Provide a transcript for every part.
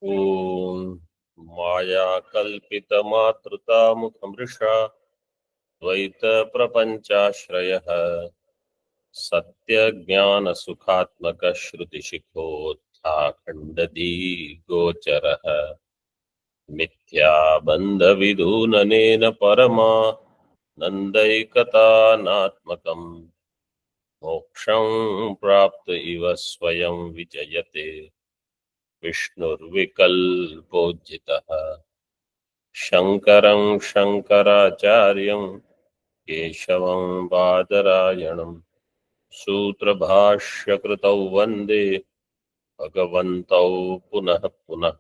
ॐ मायाकल्पितमातृतामुखमृषा द्वैतप्रपञ्चाश्रयः सत्यज्ञानसुखात्मकश्रुतिशिखोत्थाखण्डधीगोचरः मिथ्याबन्धविधूननेन परमा नन्दैकतानात्मकम् मोक्षं प्राप्त इव स्वयं विजयते विष्णुर्विकल्पोज्झितः शङ्करं शङ्कराचार्यं केशवं बादरायणं सूत्रभाष्यकृतौ वन्दे भगवन्तौ पुनः पुनः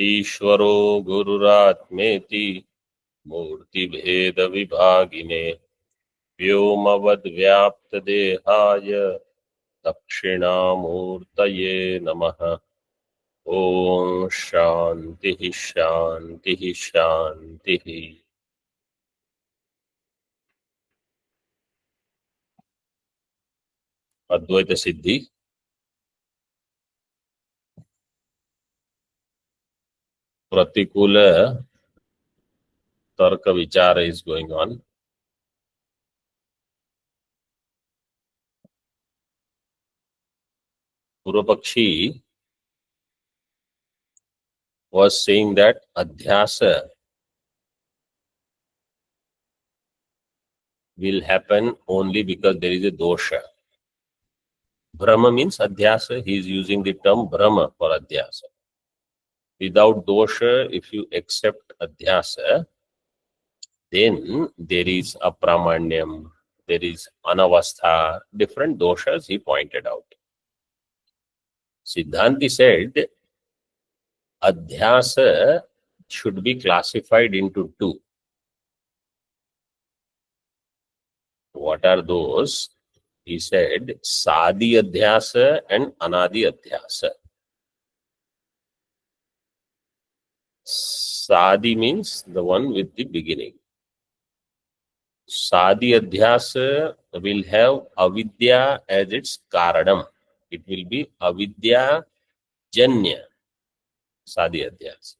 ईश्वरो गुरुरात्मेति मूर्तिभेदविभागिने व्योमवद्व्याप्तदेहाय दक्षिणामूर्तये नमः। ओम शांति शांति शांति। अद्वैत सिद्धि प्रतिकूल तर्क विचार इज गोइंग ऑन. पूर्व पक्षी was saying that adhyasa will happen only because there is a dosha. Brahma means adhyasa. He is using the term Brahma for adhyasa. Without dosha, if you accept adhyasa, then there is apramanyam, there is anavastha, different doshas he pointed out. Siddhanti said adhyasa should be classified into two. What are those? He said sadi adhyasa and anadi adhyasa. Sadi means the one with the beginning. Sadi adhyasa will have avidya as its karanam. It will be avidya janya, sadi adhyasa.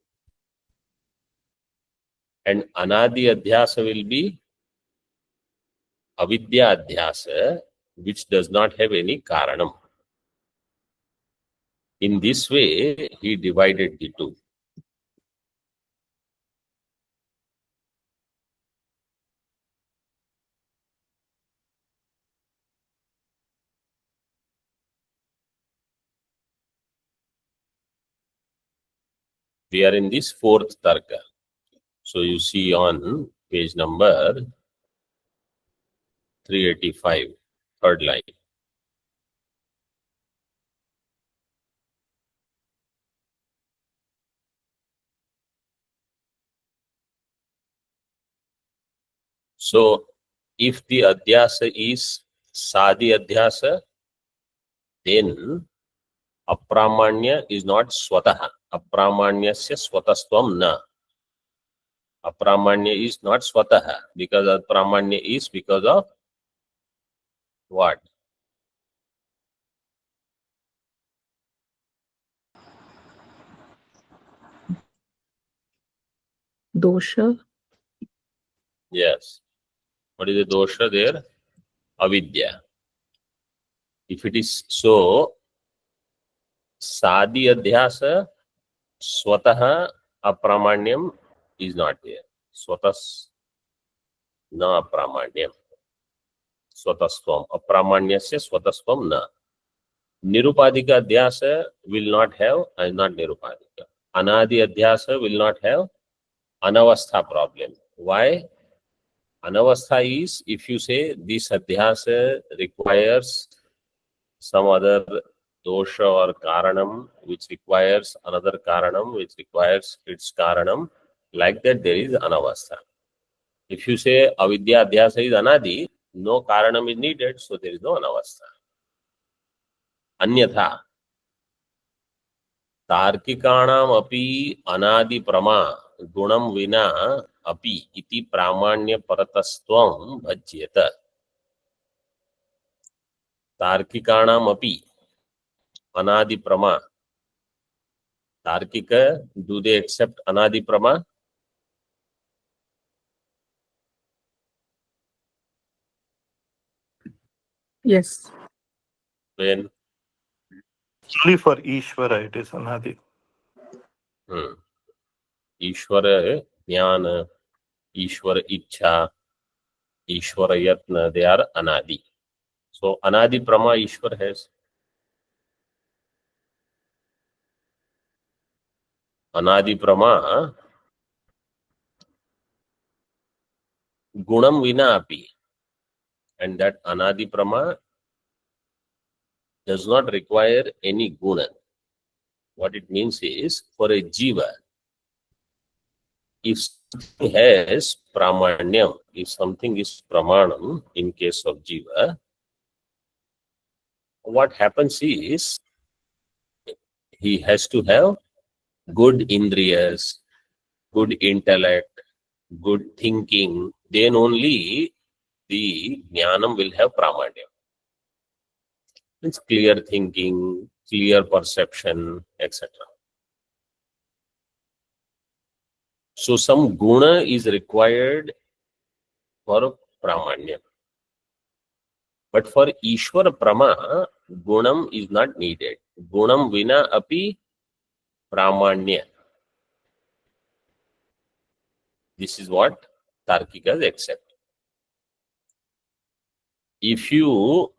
And anadi adhyasa will be avidya adhyasa, which does not have any karanam. In this way, he divided the two. We are in this fourth tarka. So you see on page number 385, third line. So if the adhyasa is sadi adhyasa, then apramanya is not swataha. Apramanyasya swatastvam na. Apramanya is not swataha, because apramanya is because of what? Dosha. Yes. What is the dosha there? Avidya. If it is so, sadi adhyasa swataha apramanyam is not there. Swatas na apramanyam. Swatastvam. Apramanyasya swatastvam na. Nirupadika adhyasa will not have, not nirupadika. Anadi adhyasa will not have anavastha problem. Why? Anavastha is if you say this adhyasa requires some other dosha or karanam which requires another karanam which requires its karanam, like that there is anavastha. If you say avidya adhyasa is anadi, no karanam is needed, so there is no anavastha. Anyatha तार्किकाणाम अपि अनादि प्रमा गुणम विना अपि इति प्रामाण्य परतस्त्वं भज्येत. तार्किकाणाम अपि अनादि प्रमा Tarkika, do they accept Anadi Prama? Yes. When Only for Ishvara it is Anadi. Ishvara Jnana, Ishvara Ichha, Ishvara Yatna, they are Anadi. So Anadi Prama Ishvara has. Anadi Prama Gunam Vina Api. And that Anadi Prama does not require any guna. What it means is, for a jiva, if something has pramanyam, if something is pramanam in case of jiva, what happens is he has to have good indriyas, good intellect, good thinking, then only the jnanam will have pramanyam. It's clear thinking, clear perception, etc. So some guna is required for pramanyam. But for Ishvara Prama, gunam is not needed. Gunam vina api pramanya. This is what Tarkikas accept. If you,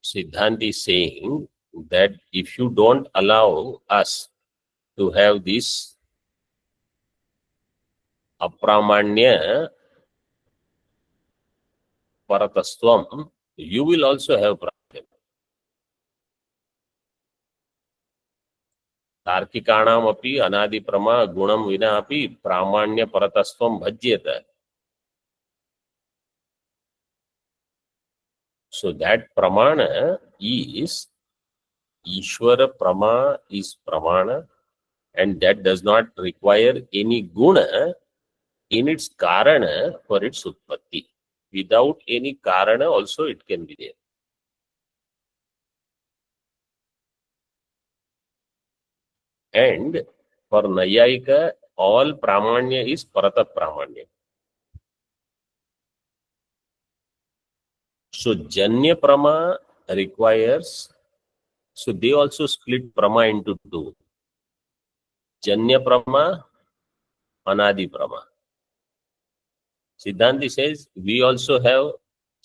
Siddhanta is saying that if you don't allow us to have this apramanya paratastvam, you will also have problem. Tarkikanam api anadi prama gunam vina api pramanya paratastvam bhajyeta. So that pramana is Ishvara Prama is Pramana, and that does not require any guna in its karana for its utpatti. Without any karana also it can be there. And for Nayayika, all Pramanya is Parata Pramanya. So Janya Prama requires, so they also split Prama into two. Janya Prama, Anadi Prama. Siddhanti says we also have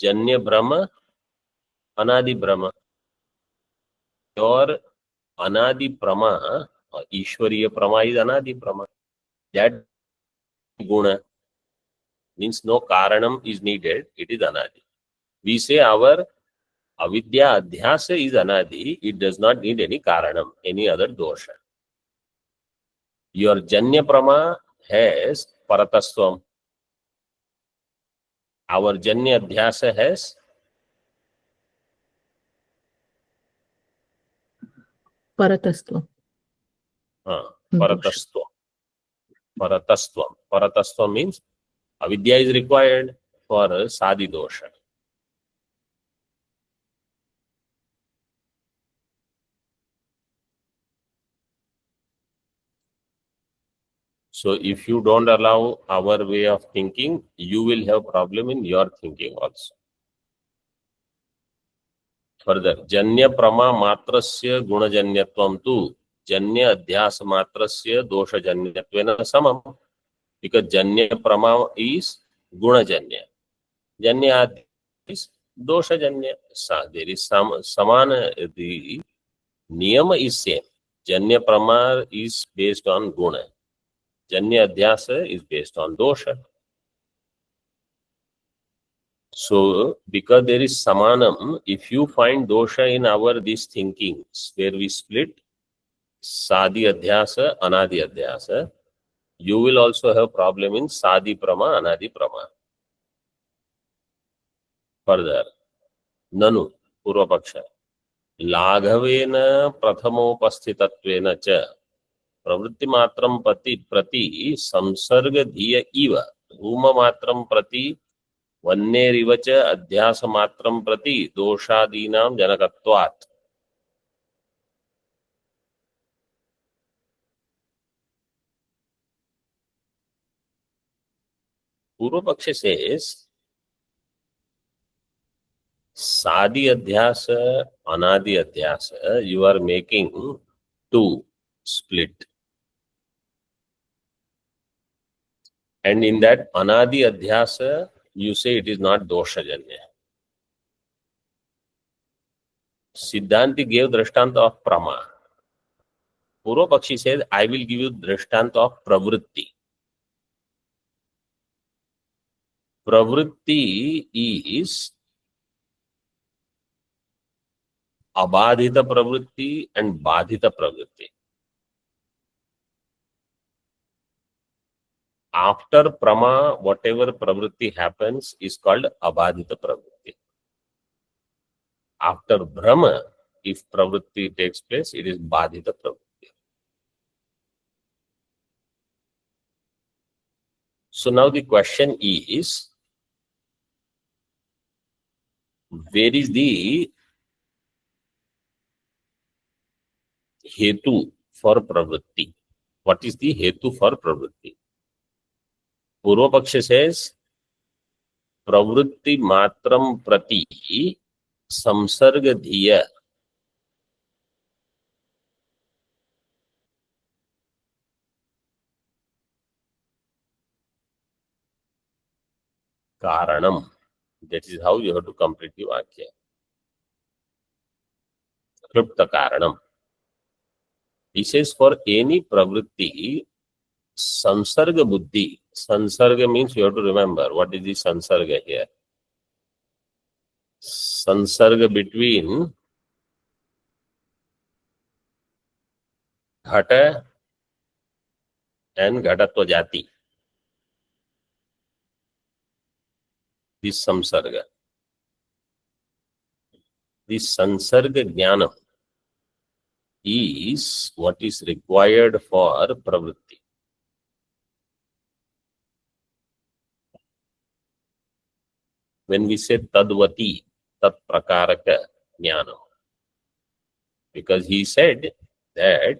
Janya Brahma, Anadi Brahma. Your Anadi Prama, Ishwariya Prama is Anadi Prama. That guna means no Karanam is needed, it is Anadi. We say our Avidya Adhyasa is Anadi, it does not need any Karanam, any other dosha. Your Janya Prama has Parataswam. Our Janya Adhyasa has Paratastvam. Paratastvam. Paratastvam. Paratastvam means avidya is required for sadi dosha. So if you don't allow our way of thinking, you will have problem in your thinking also. Further, janya prama matrasya gunajanyatvam tu janya adhyasa matrasya dosha janyatvena samam. Because janya prama is gunajanya. Janya is dosha janya. There is some samana, the niyama is same. Janya prama is based on guna. Janya adhyasa is based on dosha. So, because there is samanam, if you find dosha in our these thinkings, where we split sadi adhyasa, anadi adhyasa, you will also have problem in sadi prama, anadi prama. Further, nanu, purvapaksha, लाघवेन प्रथमोपस्थितत्वेन च प्रवृत्तिमात्रं प्रति संसर्गधीय इव धूममात्रं प्रति वन्नेरिव च अध्यासमात्रं प्रति दोषादीनां जनकत्वात्. Purva Paksha says Sadi Adhyasa, Anadi Adhyasa, you are making two split. And in that Anadi Adhyasa, you say it is not Doshajanya. Siddhanti gave Drishtanta of Prama. Purva Pakshi says, I will give you Drishtanta of Pravritti. Pravritti is Abadhita Pravritti and Badhita Pravritti. After Prama, whatever Pravritti happens is called Abadhita Pravritti. After Brahma, if Pravritti takes place, it is Badhita Pravritti. So now the question is, where is the Hetu for Pravritti? What is the Hetu for Pravritti? Purva Paksha says, Pravritti matram prati samsarga dhiya karanam. That is how you have to complete the Vakya. Kripta karanam. He says for any pravritti, sansarga buddhi. Sansarga means you have to remember what is the sansarga here. Sansarga between ghata and ghatatva jati. This samsarga. This sansarga jnana is what is required for pravritti. When we say tadvati, tat prakaraka jnana, because he said that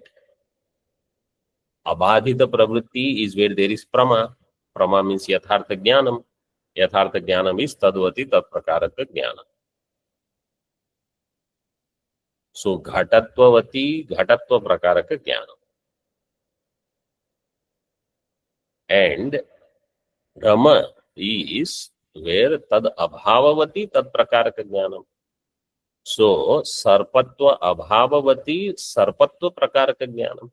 abadhita pravritti is where there is prama. Prama means yathartha jnanam. Yathartha jnanam is tadvati tat prakaraka jnana. So ghatatvavati, ghatatva prakaraka jnana. And Brahma is where tad abhavavati tad prakaraka jnanam. So sarpatva abhavavati sarpatva prakaraka jnanam.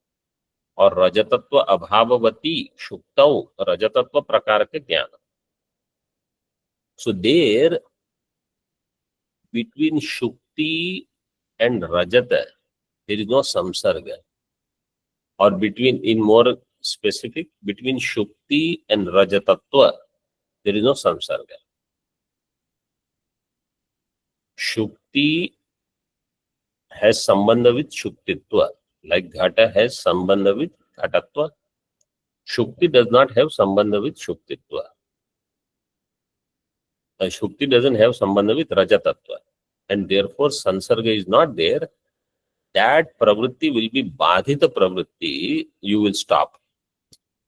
Or rajatatva abhavavati shuktau rajatatva prakaraka jnanam. So there, between shukti and rajata, there is no samsarga. Or between, in more specific, between shukti and rajatatva, there is no samsarga. Shukti has sambandha with shuktitva, like ghata has sambandha with ghatatva. Shukti does not have sambandha with shuktitva. Shukti doesn't have sambandha with rajatatva, and therefore sansarga is not there. That pravritti will be badhita pravritti. You will stop.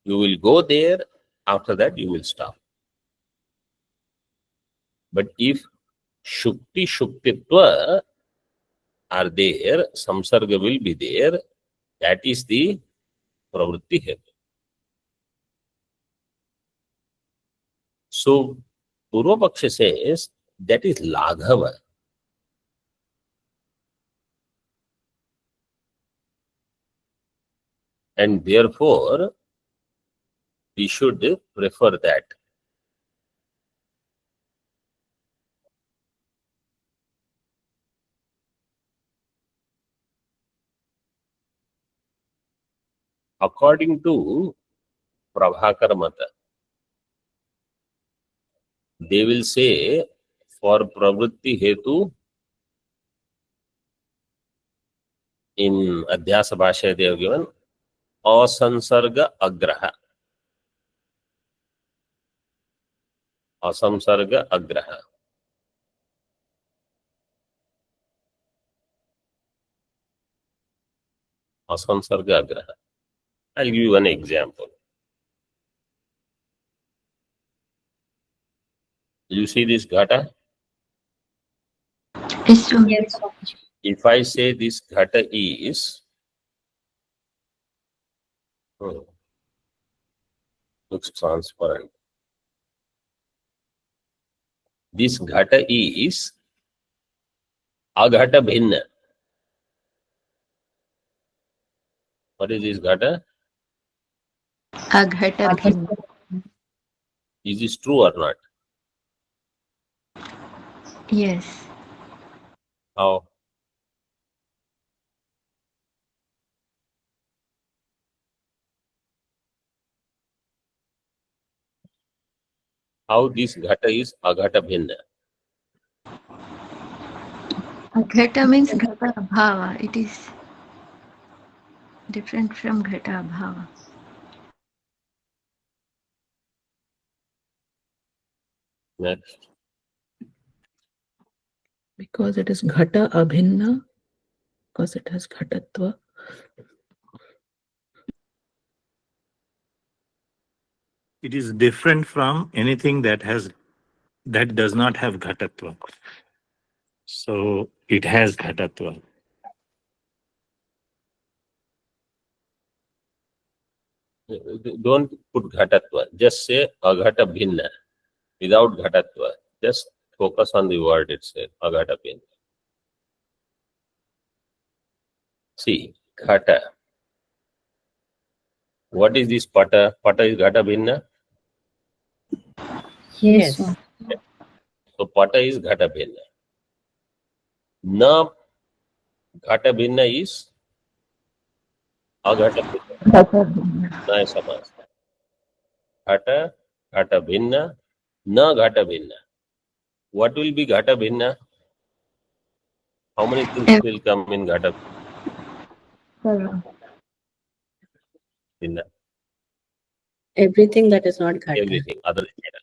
You will go there. After that, you will stop. But if shukti shuktitva are there, samsarga will be there. That is the pravritti hetu. So Purva Paksha says that is Laghava. And therefore, we should prefer that. According to Prabhakar Mata, they will say for pravritti hetu, in Adhyasa Bhashya they have given asansarga agraha. Asamsarga agraha. Asamsarga agraha. I'll give you one example. see this ghata? Yes, Swami. Yes, Swamiji. If I say this ghata is, looks transparent. This ghata is aghata bhinna. What is this ghata? Aghata bhinna. Is this true or not? Yes. How? How this ghata is aghata bhinna? Aghata means ghata abhava. It is different from ghata abhava. Next. Because it is ghata abhinna, because it has ghatatva. It is different from anything that does not have ghatatva. So it has ghatatva. Don't put ghatatva. Just say aghata bhinna without ghatatva. Just focus on the word itself, aghata bhinna. See, ghata. What is this pata? Pata is ghata bhinna. Yes, Swami. So pata is ghata bhinna. Na ghata bhinna is aghata bhinna. Ghata bhinna. Na samas. Ghata, ghata bhinna, na ghata bhinna. What will be ghata bhinna? How many things will come in ghata Sarva. bhinna? Everything that is not Ghata. Everything other than that.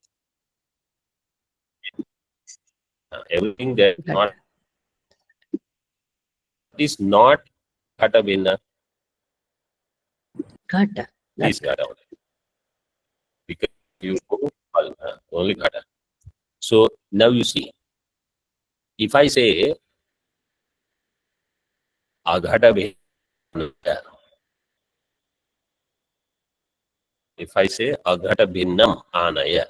Everything that is not ghata bhinna Ghata. is ghata only. Because you go only ghata. So now you see, if I say aghata bhinna, if I say aghata bhinnam anaya,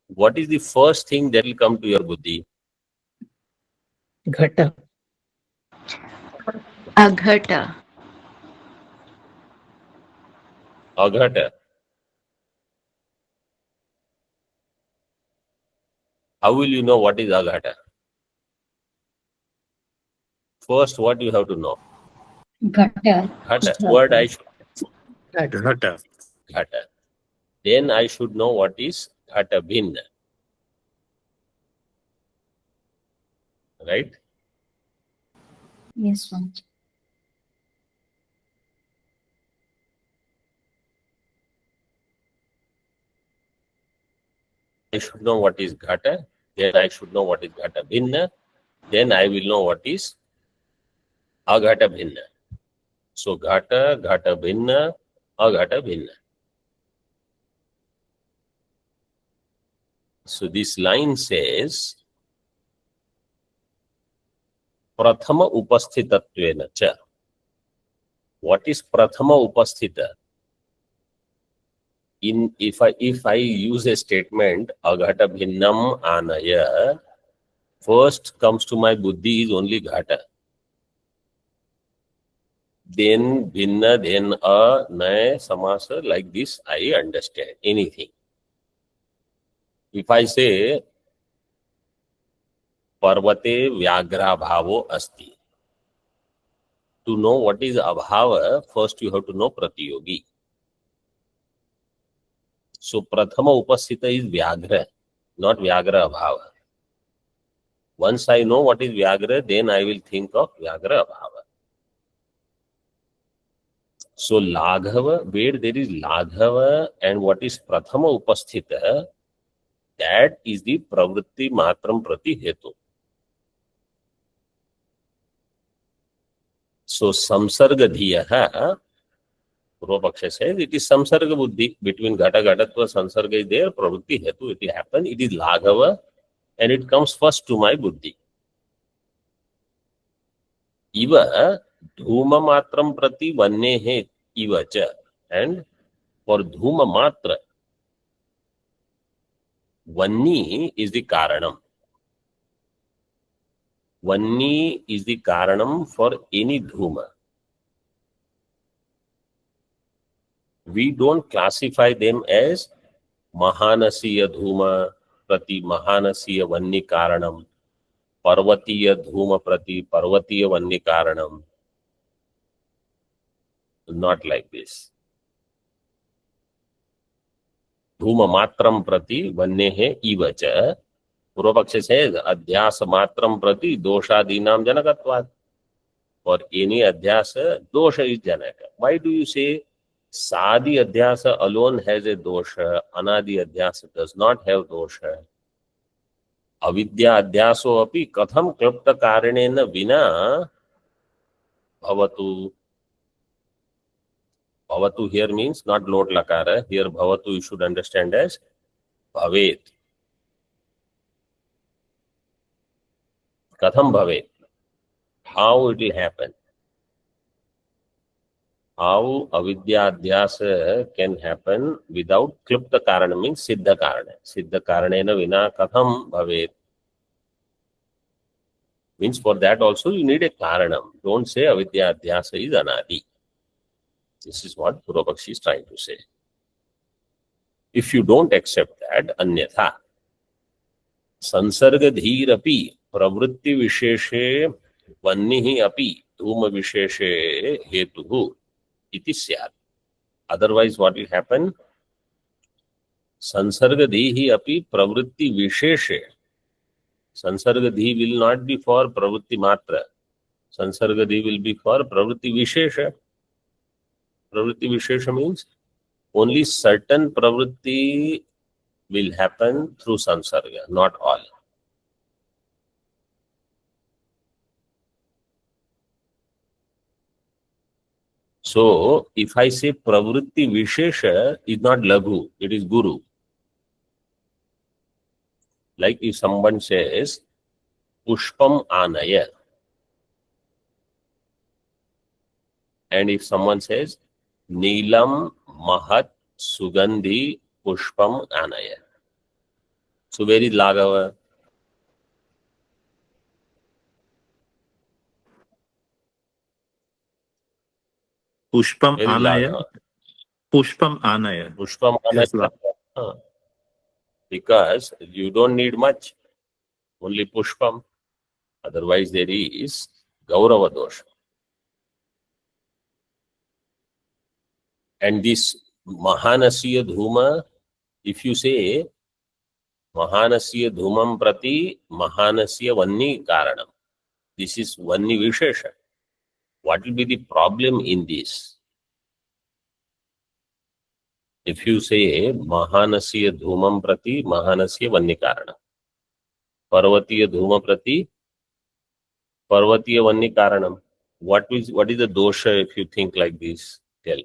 what is the first thing that will come to your buddhi? Ghata. Aghata. Aghata. How will you know what is aghata? First, what you have to know? Ghata. Ghata. Word I should Ghata. ghata. Then I should know what is ghata bhinna. Right? Yes, Swamiji. I should know what is ghata. Then I should know what is ghata bhinna. Then I will know what is aghata bhinna. So ghata, ghata bhinna, aghata bhinna. So this line says, prathama upasthitattvena cha. What is prathama upasthita? If I use a statement aghata bhinnam anaya, first comes to my buddhi is only ghata. Then bhinna, then nay, samasa, like this I understand anything. If I say parvate vyagra bhavo asti, to know what is abhava, first you have to know pratiyogi. So prathama upasthita is vyagra, not vyagra abhava. Once I know what is vyagra, then I will think of vyagra abhava. So laghava, where there is laghava and what is prathama upasthita, that is the pravritti matram prati hetu. So samsarga dhiyaha Purva Paksha says it is samsarga buddhi. Between ghata, ghatatva, samsarga is there, pravritti hetu, it will happen. It is laghava and it comes first to my buddhi. Iva dhuma matram prati vannehe iva cha. And for dhuma matra, vanni is the karanam. Vanni is the karanam for any dhuma. We don't classify them as Mahanasiya dhuma prati Mahanasiya vanni karanam, Parvatiya dhuma prati Parvatiya vanni karanam. Not like this. Dhuma matram prati vannehe ivacha. Purvapaksha says adhyasa matram prati doshadinam janakatvat. For any adhyasa, dosha is janaka. Why do you say Sadi adhyasa alone has a dosha, Anadi adhyasa does not have dosha? Avidya adhyaso api katham klapta karanena vina bhavatu. Bhavatu here means not lot lakara. Here bhavatu you should understand as bhavet. Katham bhavet. How it will happen? How avidya adhyasa can happen without klipta karana means siddha karana. Siddha karanena vina katham bhavet. Means for that also you need a karanam. Don't say avidya adhyasa is anadi. This is what Purvapakshi is trying to say. If you don't accept that, anyatha. Sansarga dhir api pravritti visheshe vannihi api dhuma visheshe hetuhu. Iti syat. Otherwise, what will happen? Sansarga dhihi api pravritti visheshe. Sansarga dhi will not be for pravritti matra. Sansarga dhi will be for pravritti vishesha. Pravritti vishesha means only certain pravritti will happen through sansarga, not all. So, if I say pravritti vishesha is not laghu, it is guru. Like if someone says, pushpam anaya. And if someone says, Neelam Mahat Sugandhi Pushpam Anaya. So where is Laghava? Pushpam Where is Anaya. Laghava? Pushpam Anaya. Pushpam Yes, Anaya. Because you don't need much. Only Pushpam. Otherwise there is Gaurava dosha. And this Mahanasiya Dhuma, if you say Mahanasiya Dhumam Prati Mahanasiya Vanni Karanam, this is Vanni Vishesha. What will be the problem in this? If you say Mahanasiya Dhumam Prati Mahanasiya Vanni Karanam, Parvatiya Dhuma Prati Parvatiya Vanni Karanam, what is the dosha if you think like this? Tell me.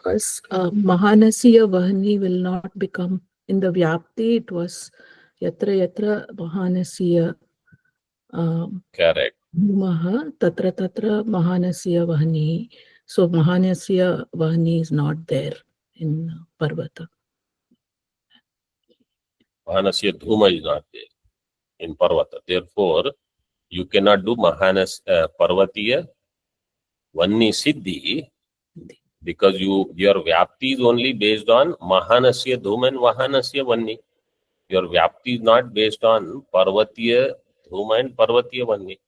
Because Mahanasiya Vahani will not become in the Vyapti. It was Yatra Yatra Mahanasiya Correct. Dhumaha Tatra Tatra Mahanasiya Vahani. So Mahanasiya Vahani is not there in Parvata. Mahanasiya Dhuma is not there in Parvata. Therefore, you cannot do Parvatiya Vanni Siddhi because your Vyapti is only based on Mahanasiya Dhuma and Mahanasiya Vanni. Your Vyapti is not based on Parvatiya Dhuma and Parvatiya Vanni.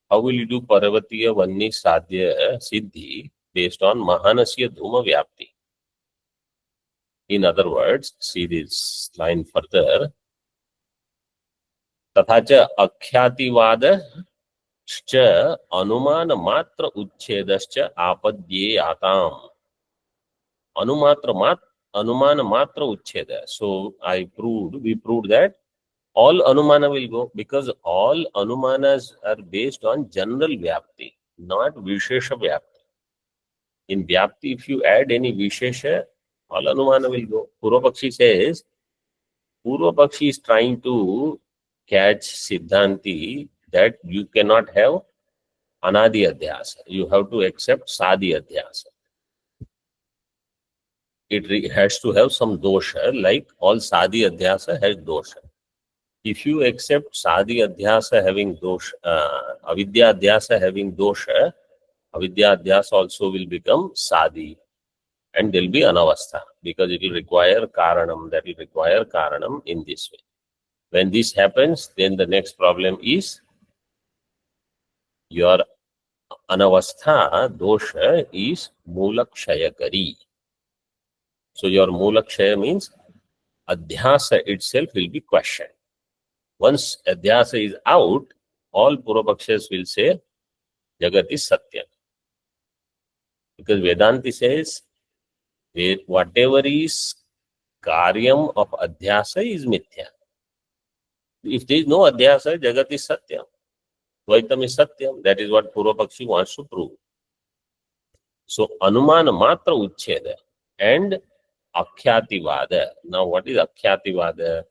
How will you do Parvatiya Vanni Sadhya Siddhi based on Mahanasiya Dhuma Vyapti? In other words, see this line further. Tathacha akhyativad च अनुमान मात्र उच्छेदश्च आपद्ये आताम. Anumatram Anumana matra uchcheda. So we proved that all Anumana will go, because all Anumanas are based on general Vyapti, not Vishesha Vyapti. In Vyapti, if you add any Vishesha, all Anumana will go. Purvapakshi says, Purvapakshi is trying to catch Siddhanti that you cannot have Anadi Adhyasa. You have to accept Sadi Adhyasa. It has to have some dosha, like all Sadi Adhyasa has dosha. If you accept Sadi Adhyasa having dosha, Avidya Adhyasa having dosha, Avidya Adhyasa also will become Sadi. And there will be Anavastha, because it will require Karanam. That will require Karanam in this way. When this happens, then the next problem is your Anavastha dosha is Mulakshayakari. So your Mulakshaya means Adhyasa itself will be questioned. Once Adhyasa is out, all Purvapakshas will say Jagat is Satya. Because Vedanti says whatever is Karyam of Adhyasa is Mithya. If there is no Adhyasa, Jagat is Satyam. Dvaitam is Satyam. That is what Purvapakshi wants to prove. So Anumana Matra Uchcheda and Akhyativada. Now what is Akhyativada?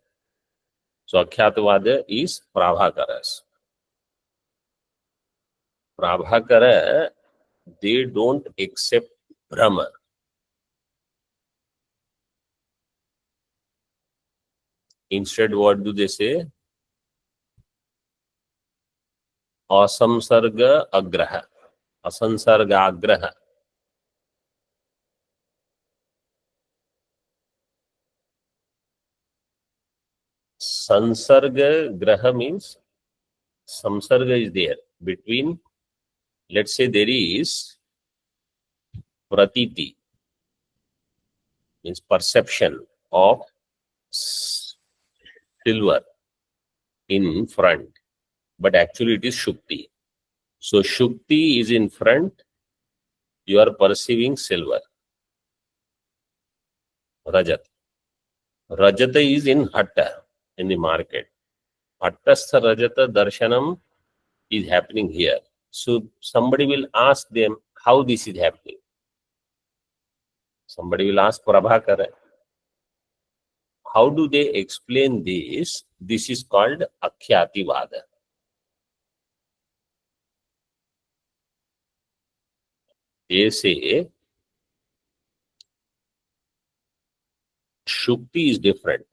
So Akhyativada is Prabhakaras. Prabhakara, they don't accept Brahma. Instead, what do they say? Asamsarga agraha. Asansarga agraha. Sansarga graha means samsarga is there between, let's say there is pratiti, means perception of silver in front, but actually it is Shukti. So Shukti is in front, you are perceiving silver. Rajat. Rajata is in Hatta, in the market. Hattastha Rajata Darshanam is happening here. So somebody will ask them how this is happening. Somebody will ask Prabhakara. How do they explain this? This is called Akhyativada. They say Shukti is different,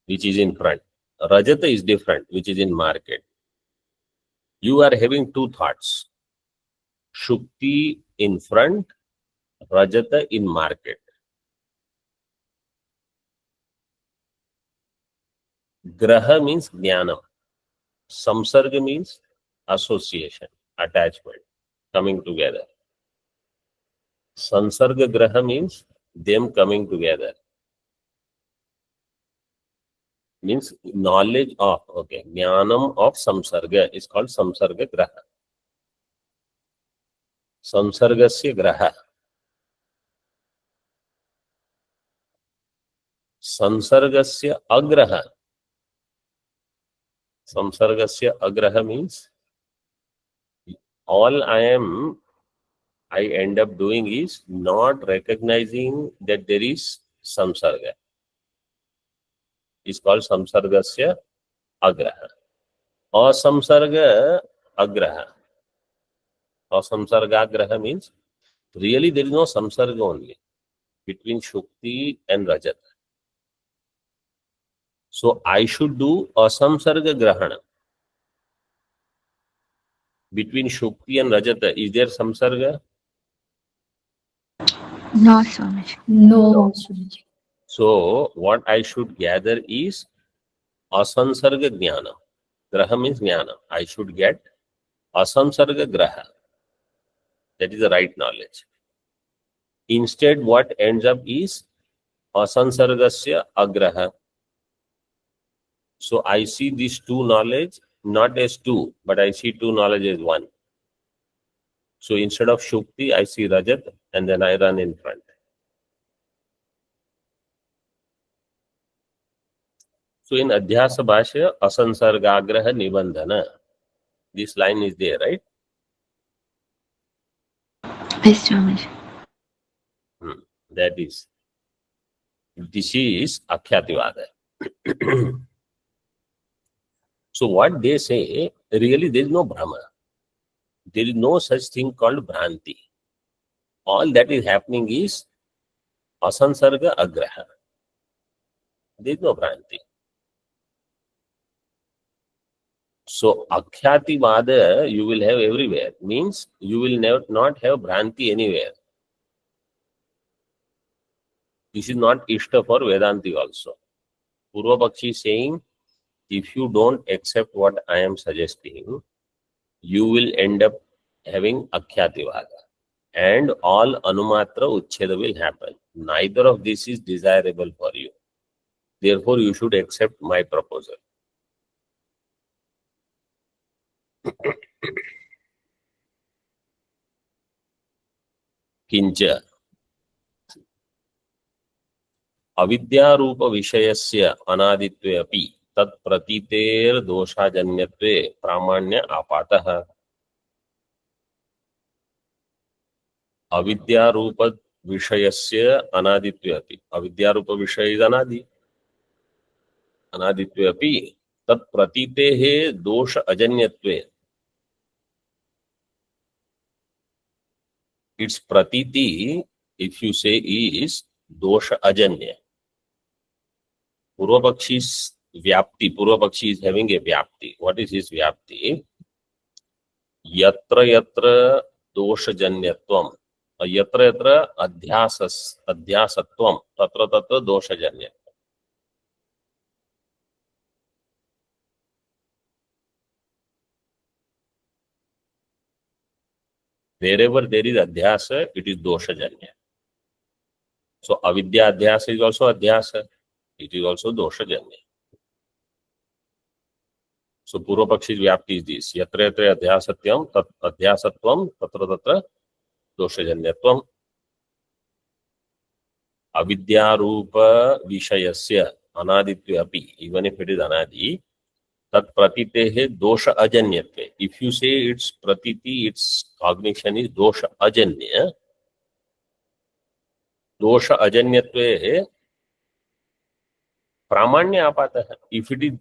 which is in front. Rajata is different, which is in market. You are having two thoughts. Shukti in front, Rajata in market. Graha means Jnanam. Samsarga means association, attachment, coming together. Sansarga Graha means them coming together. Means knowledge of, Jnanam of Samsarga is called Samsarga Graha. Samsargasya Graha. Sansargasya Agraha. Samsargasya Agraha means all I end up doing is not recognizing that there is samsarga. It's called samsargasya agraha. Asamsarga agraha. Asamsarga agraha means really there is no samsarga only between Shukti and Rajat. So I should do asamsarga grahana. Between Shukti and Rajata, is there samsarga? No, Swamiji. No, Swamiji. So what I should gather is asansarga jnana. Graha means jnana. I should get asamsarga graha. That is the right knowledge. Instead, what ends up is asansargasya agraha. So I see these two knowledge not as two, but I see two knowledge as one. So instead of Shukti, I see Rajat and then I run in front. So in Adhyasa Bhashya, Asansargagraha Nibandhana. This line is there, right? Yes, Swamiji. That is. This is Akhyativada. So what they say, really there is no Brahma. There is no such thing called Bhranti. All that is happening is Asansarga Agraha. There is no Bhranti. So Akhyativada you will have everywhere. Means you will not have Bhranti anywhere. This is not Ishta for Vedanti also. Purva Pakshi is saying, if you don't accept what I am suggesting, you will end up having Akhyativada. And all Anumatra Uchcheda will happen. Neither of this is desirable for you. Therefore, you should accept my proposal. Kincha अविद्यारूप विषयस्य अनादित्वे अपि तत् प्रतीतेर दोषाजन्यत्वे प्रामाण्य आपातः अविद्यारूप विषयस्य अनादित्वे अपि अविद्यारूप विषय is अनादि अनादित्वे अपि तत् प्रतीतेः दोष अजन्यत्वे its pratiti if you say is dosha ajanya. Purvapakshi vyapti. Purvapakshi is having a vyapti. What is his vyapti? Yatra yatra dosha janyatvam. Yatra yatra adhyasatvam. Tatra tatra dosha janyatvam. Wherever there is adhyasa, it is dosha janya. So avidya adhyasa is also adhyasa. It is also dosha janya. So Purvapakshi vyapti is this. Yatra yatra adhyasatyam tat adhyasatvam tatra tatra dosha janyatvam. Avidya rupa vishayasya anaditve api. Even if it is anadi, tat pratitehe dosha ajanyatve. If you say its pratiti, its cognition is dosha ajanya, dosha ajanyatve pramanya apatah. If it is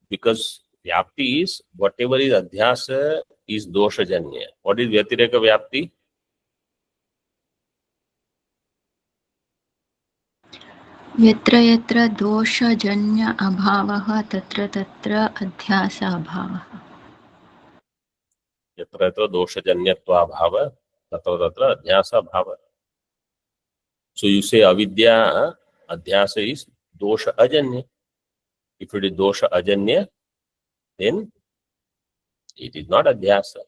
because vyapti is whatever is adhyasa is dosha janya. What is vyatireka vyapti? यत्र यत्र दोषजन्य अभावः तत्र तत्र अध्यास अभावः. यत्र यत्र dosha janyatva bhava tatra tatra adhyasa bhava. So you say avidya adhyasa is dosha ajanya. If it is dosha ajanya, then it is not adhyasa.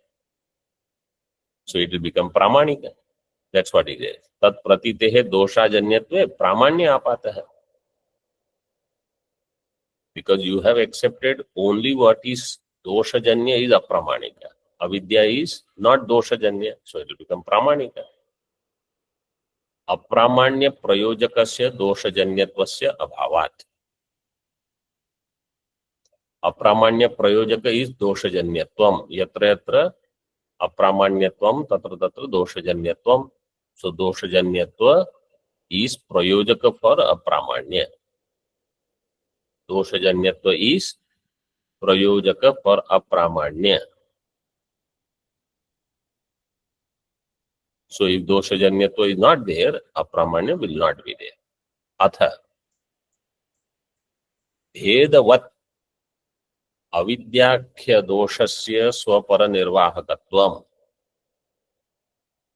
So it will become pramanika. That's what it is. Tat pratitehe dosha janyatve pramanya apatah. Because you have accepted only what is dosha janya is apramanika. Avidya is not dosha janya, so it will become pramanika. Apramanya prayojakasya dosha janyatvasya abhavat. Apramanya prayojaka is dosha janyatvam. Yatra yatra apramanyatvam tatra tatra dosha janyatvam. So dosha janyatva is prayojaka for apramanya. Dosha janyatva is prayojaka for apramanya. So if dosha janyatva is not there, apramanya will not be there. Atha bhedavat avidyakhya doshasya swapara nirvahakatvam.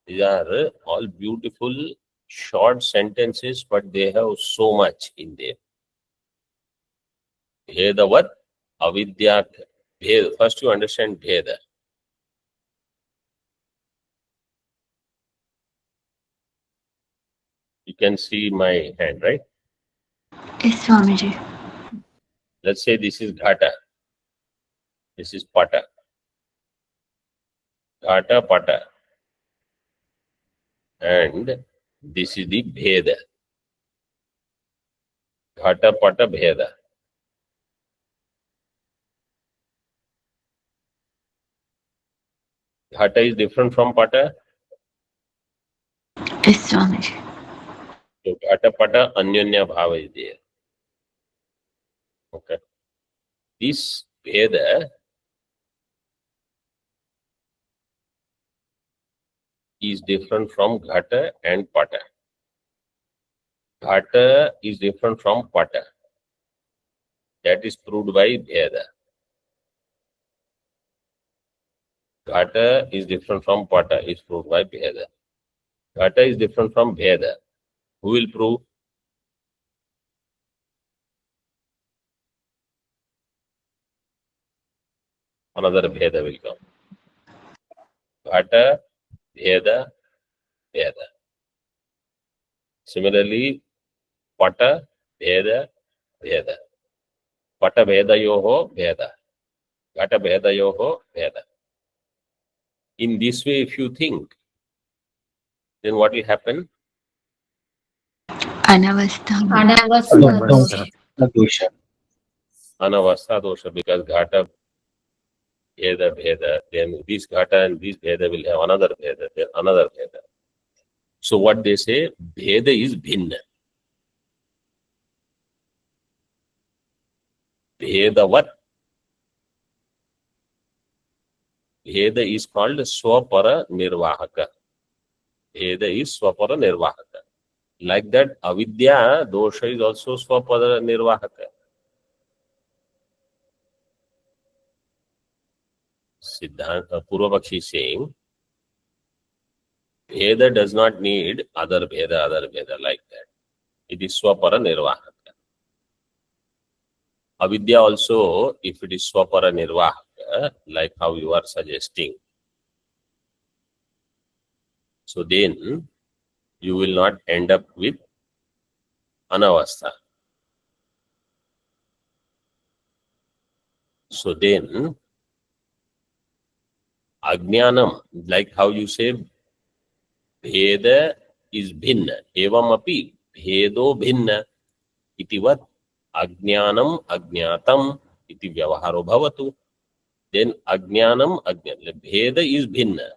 These are all beautiful short sentences, but they have so much in them. Bhedavat avidyakhya. Bhed. First you understand bheda. You can see my hand, right? Yes, Swamiji. Let's say this is ghata. This is pata. Ghata, pata. And this is the bheda. Ghata, pata, bheda. Ghata is different from Pata. Yes, Swamiji. So Ghata Pata Anyonya Bhava is there. Okay. This Veda is different from Ghata and Pata. Ghata is different from Pata. That is proved by Veda. Ghata is different from Pata is proved by Veda. Ghata is different from Veda. Who will prove? Another Veda will come. Ghata, Veda, Veda. Similarly, Pata, Veda, Veda. Pata Veda Yoho, Veda. Ghata Veda Yoho, Veda. In this way, if you think, then what will happen? Anavastha. Anavastha Dosha. Anavastha dosha, because Ghata Veda, Veda, then this Ghata and this Veda will have another Veda, then another Veda. So what they say, Veda is Bhinna. Vedavat. Veda is called Swapara Nirvahaka. Veda is Swapara Nirvahaka. Like that, Avidya dosha is also Swapara Nirvahaka. Siddhanta Purvapakshi is saying, Veda does not need other Veda like that. It is Swapara Nirvahaka. Avidya also, if it is Swapara Nirvahaka, like how you are suggesting, so then you will not end up with Anavastha. So then, Ajnanam, like how you say, Veda is Bhinna, Evam api, Bhedo Bhinna, itivat, Ajnanam Ajnatam, iti Vyavaharo Bhavatu. Then Ajnanam Ajnanam, Bheda is Bhinna.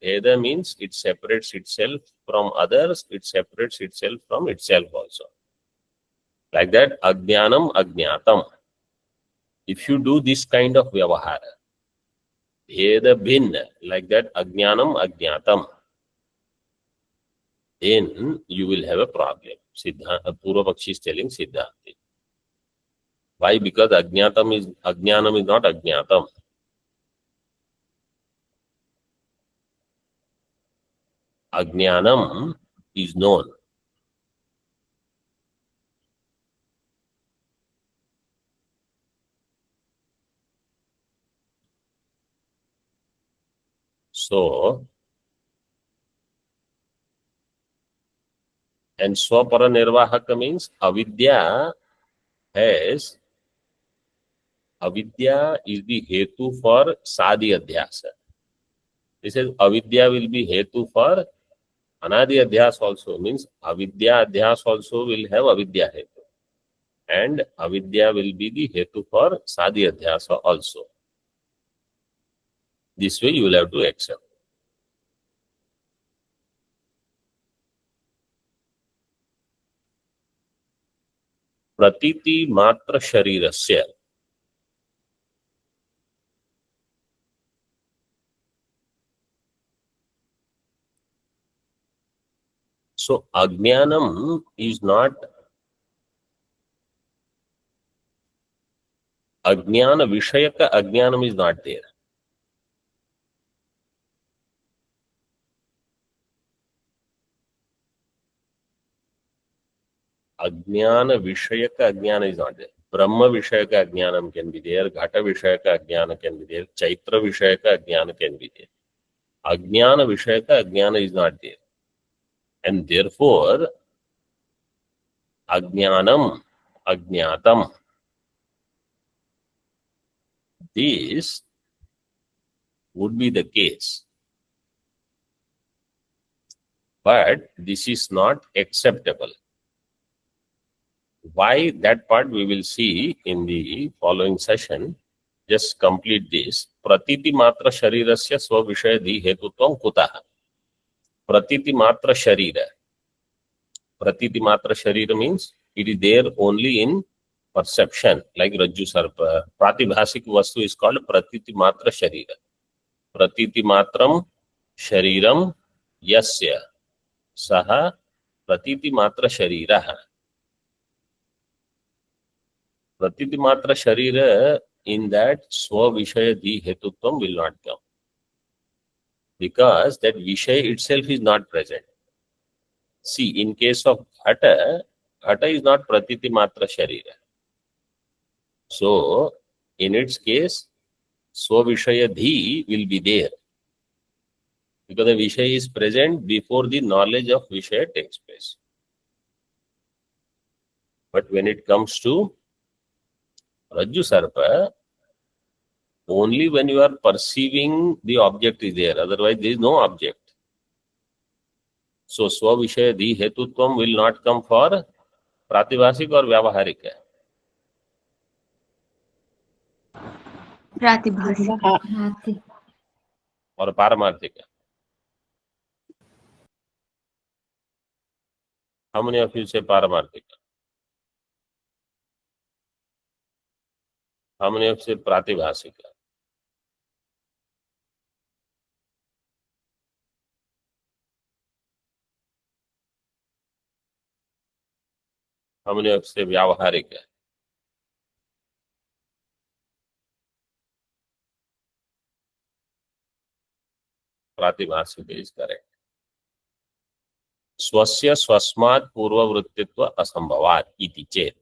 Veda means it separates itself from others, it separates itself from itself also. Like that, Ajnanam Ajnatam. If you do this kind of Vyavahara, Veda Bhinna, like that, Ajnanam Ajnatam, then you will have a problem. Purvapakshi is telling Siddhanti. Why? Because Ajnanam is not Ajnatam. Ajnanam is known. So, and Swapara Nirvahaka means Avidya is the Hetu for Sadi Adhyasa. This says Avidya will be Hetu for Anadi Adhyas also, means Avidya Adhyas also will have Avidya Hetu. And Avidya will be the Hetu for Sadi Adhyasa also. This way you will have to accept. Pratiti Matra Sharirasya. So Ajnanam is not Ajnana Vishayaka, Ajnanam is not there. Ajnana Vishayaka Ajnana is not there. Brahma Vishayaka Ajnanam can be there, Ghata Vishayaka Ajnana can be there, Chaitra Vishayaka Ajnana can be there. Ajnana Vishayaka Ajnana is not there. And therefore, Ajnanam, Ajnatam, this would be the case. But this is not acceptable. Why? That part we will see in the following session. just complete this. Pratiti matra sharirasya swavishayaddhi hetutvam kutah. Pratiti matra sharira. Pratiti matra sharira means it is there only in perception, like Rajju Sarpa. Pratibhasik vastu is called Pratiti matra sharira. Pratiti matram shariram yasya saha Pratiti matra shariraha. Pratiti matra sharira, in that swa-vishaya-dhi hetutvam will not come. Because that Vishaya itself is not present. See, in case of Ghata, Ghata is not Pratiti matra sharira. So, in its case, swa-vishaya-dhi will be there. Because the Vishaya is present before the knowledge of Vishaya takes place. But when it comes to Rajju Sarpa, only when you are perceiving the object is there, otherwise there is no object. So Swa-Vishaya-dhi hetutvam will not come for Pratibhasik or Vyavaharika. Pratibhasik. Prati. Or Paramarthika. How many of you say Paramarthika? How many of you say Pratibhasika? How many of you say Vyavaharika? Pratibhasika is correct. Swasya swasmat purvavrittitva asambhavat iti chet.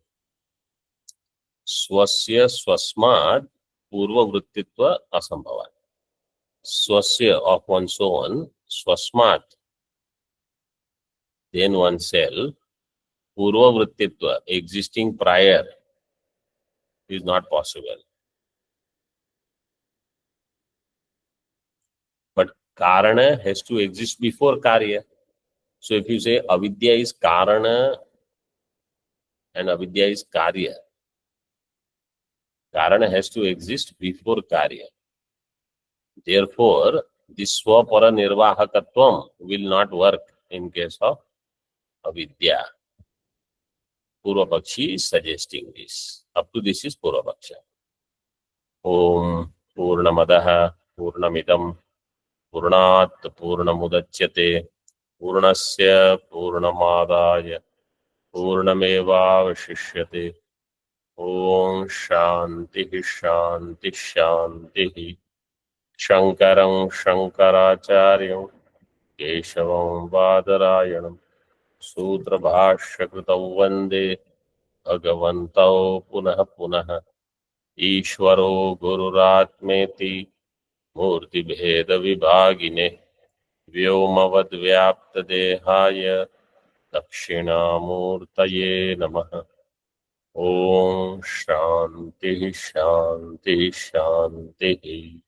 Swasya swasmat purvavrittitva asambhavat. Swasya of one's own, swasmat, then oneself, purvavrittitva, existing prior, is not possible. But karana has to exist before karya. So if you say avidya is karana and avidya is karya, karana has to exist before karya. Therefore, this swapara nirvahakatvam will not work in case of avidya. Purvapakshi is suggesting this. Up to this is Purvapaksha. Om Purnamadaha Purnamidam Purnat Purnamudachyate Purnasya Purnamadaya Purnamevavashishyate. Om Shanti Shanti Shanti. Shankaram Shankaracharyam Keshavam Badarayanam Sutra Bhashya Kritav Vande Bhagavantau Punah Punah Ishvaro Gururatmeti Murti Bheda Vibhagine Vyomavad Vyapta Dehaya Dakshinamurtaye Namaha. Om Shanti Shanti Shanti.